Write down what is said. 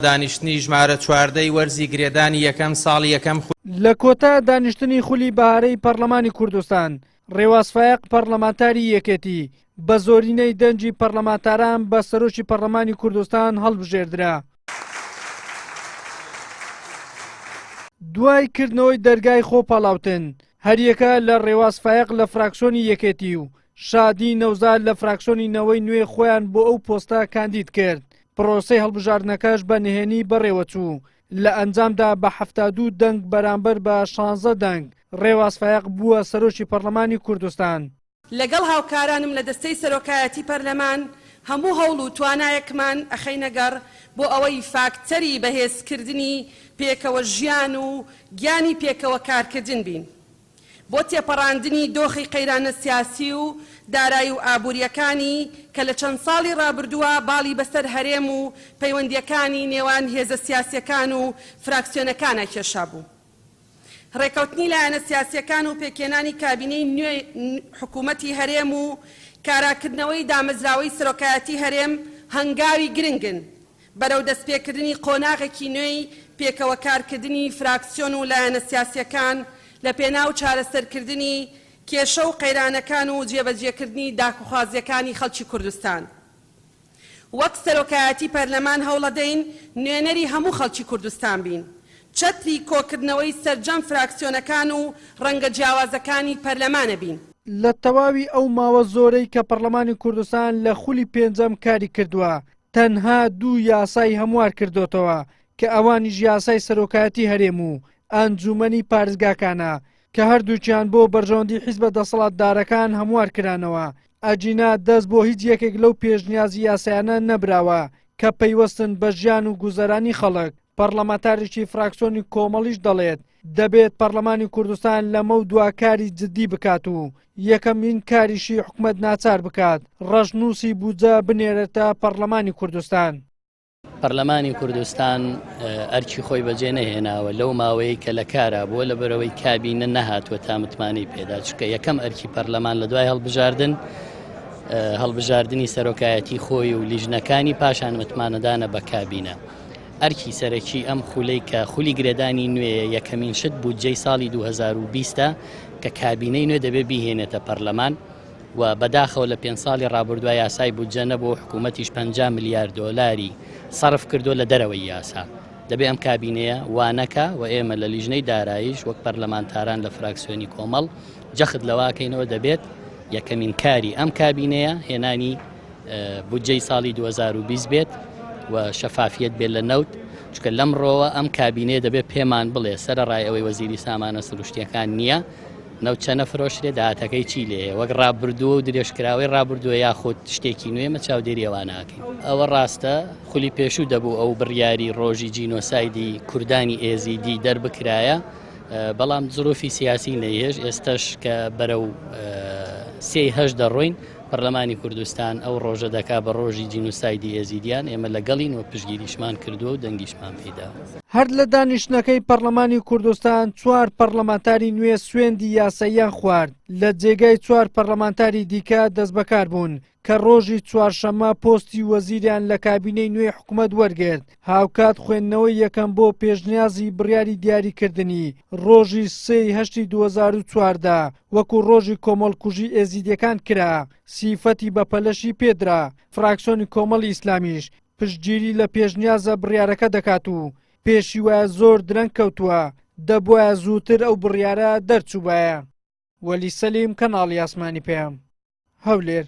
دانیشتنی ژمارە 14 وەرزی گرێدانی یەکەم ساڵی یەکەم لە کۆتا دانیشتنی خولی بەهارەی پەرلەمانی کوردستان ڕێوازفایق پەرلەمانتاری یەکێتی بە زۆرینەی دەنجی پەرلەمانتاران بە سەرۆکی پەرلەمانی کوردستان هەڵبژێردرا. دوای کردنەوەی دەرگای خۆپاڵاوتن هەریەکە لە ڕێوازفایق لە فراکسیۆنی یەکێتی و شادی نەوزاد لە فراکسیۆنی نەوەی نوێ خۆیان بۆ ئەو پۆستە کاندید کرد. پرۆسەی هەڵبژاردنەکەش بە نهێنی بەڕێوەچوو. لە ئەنجامدا بە 72 دەنگ بەرامبەر بە 16 دەنگ ڕێوازفایق بووە سەرۆکی پەرلەمانی کوردستان. لەگەڵ هاوکارانم لە دەستەی سەرۆکایەتی پەرلەمان هەموو هەوڵ و توانایەکمان ئەخەینەگەڕ بۆ ئەوەی فاکتەری بەهێزکردنی پێکەوە ژیان و گیانی پێکەوە کارکردن بین بۆ تێپەڕاندنی دۆخی قەیرانە سیاسی و دارایی و ئابوووریەکانی کە لە چەند ساڵی ڕابردووە باڵی بەسەر هەرێم و پەیوەندیەکانی نێوان هێزە سیاسیەکان و فراکسیۆنەکانە کێشا بوو. ڕێکەوتنی لایەنە سیاسیەکان و پێکێنانی کابینەی نوێ حکوومەتی هەرێم و کاراکردنەوەی دامەزراوەی سەرۆکایەتی هەرێم هەنگاوی گرنگن بەرەو دەستپێکردنی قۆناغێکی نوێی پێکەوە کارکردنی فراکسیۆن و لایەنە سیاسیەکان لە پێناو چارەسەرکردنی کێشە و قەیرانەکان و جێبەجێکردنی داخوازیەکانی خەڵکی کوردستان. وەک سەرۆکایەتی پەرلەمان هەوڵەدەین نوێنەری هەموو خەڵکی کوردستان بین، چەتری کۆکردنەوەی سەرجەم فراکسیۆنەکان و ڕەنگە جیاوازەکانی پەرلەمانە بین. لە تەواوی ئەو ماوە زۆرەی کە پەرلەمانی کوردستان لە خولی پێنجەم کاری کردووە تەنها 2 یاسای هەموار کردوتەوە کە ئەوانیش یاسای سەرۆکایەتی هەرێم و ئەنجومەنی پارێزگاکانە کە هەردووچیان بۆ بەرژەوەندی حیزبە دەسەڵاتدارەکان هەموار کرانەوە. ئەجینا دەست بۆ هیچ یەکێک لەو پێشنیازی یاسایانە نەبراوە کە پەیوەستن بە ژیان و گوزەرانی خەڵک. پەرلەمانتارێکی فراکسیۆنی کۆمەڵیش دەڵێت دەبێت پەرلەمانی کوردستان لەمە و دواکاری جددی بکات و یەکەمین کاریشی حکومەت ناچار بکات ڕەشنووسی بودجە بنێرێتە پەرلەمانی کوردستان. پەرلەمانی کوردستان ئەرکی خۆی بەجێ نەهێناوە لەو ماوەیە کە لە کارە بۆ لە بەرەوەی کابینە نەهاتوە تا متمانەی پێدا چکە یەکەم ئەرکی پەرلەمان لە دوای هەڵبژاردننی سەرۆکایەتی خۆی و لیژنەکانی پاشان متمانەدانە بە کابینە. ئەرکی سەرەکی ئەم خولەی کە خولی گرێدانی نوێ یەکەمین شت بودجەی ساڵی 2020 کە کابینەی نوێ دەبێت بیهێنێتە پەرلەمان و بەداخەوە لە 5 ساڵی ڕابردووە یاسای بودجە نەبوو حکوومەتیش 50 میلیارد دۆلاری صرف کردو لە دەرەوەی یاسا. دەبێت ئەم کابینەیە وانەکە و ئێمە لە لیژنەی داراییش وەک پەرلەمانتاران لە فراکسیۆنی کۆمەڵ جەخت لەواکەینەوە دەبێت یەکەمین کاری ئەم کابینەیە هێنانی بودجەی ساڵی 2020 بێت و شەفافیت بێت لە نەوت چکە لەمڕۆوە ئەم کابینەیە دەبێت پێمان بڵێ سەرڕای ئەوەی وەزیری سامانە سروشتیەکان نییە نەوت چەنە فرۆشرێ داهاتەکەی چی لێ وەک ڕابردووە و درێژکراوەی ڕابردووە یاخۆت شتێکی نوێمە چاودێری ئەوە ناکەین. ئەوە ڕاستە خولی پێشوو دەبوو ئەو بڕیاری ڕۆژی جینۆسایدی کوردانی ئێزیدی دەربکرایە بەڵام زۆرۆفی سیاسی نەیەش ئێستش کە بەرەو 3 دەڕۆین پەرلەمانی کوردستان ئەو ڕۆژە دەکا بە ڕۆژی جینۆسایدی ئێزیدیان ئێمە لەگەڵین و پشگیریشمان کردووە و دەنگیشمان پێدا. هەر لە دانیشتنەکەی پەرلەمانی کوردستان 4 پەرلەمانتاری نوێ سوێندی یاساییان خوارد لە جێگای 4 پەرلەمانتاری دیکە دەست بەکار بوون کە ڕۆژی چوارشەممە پۆستی وەزیریان لە کابینەی نوێ حکوومەت وەرگرت. هاوکات خوێندنەوەی یەکەم بۆ پێشنیازی بڕیاری دیاریکردنی ڕۆژی 3 2014 وەکو ڕۆژی کۆمەڵکوژی ئێزیدیەکان کرا سیفەتی بەپەلەشی پێدرا. فراکسیۆنی کۆمەڵی ئیسلامیش پشتگیری لە پێشنیازە بڕیارەکە دەکات و پێشی وایە زۆر درەنگ کەوتووە دەبووە زووتر ئەو بڕیارە دەرچووبایە. وەلی سەلیم کەناڵی ئاسمانی پێم هەولێر.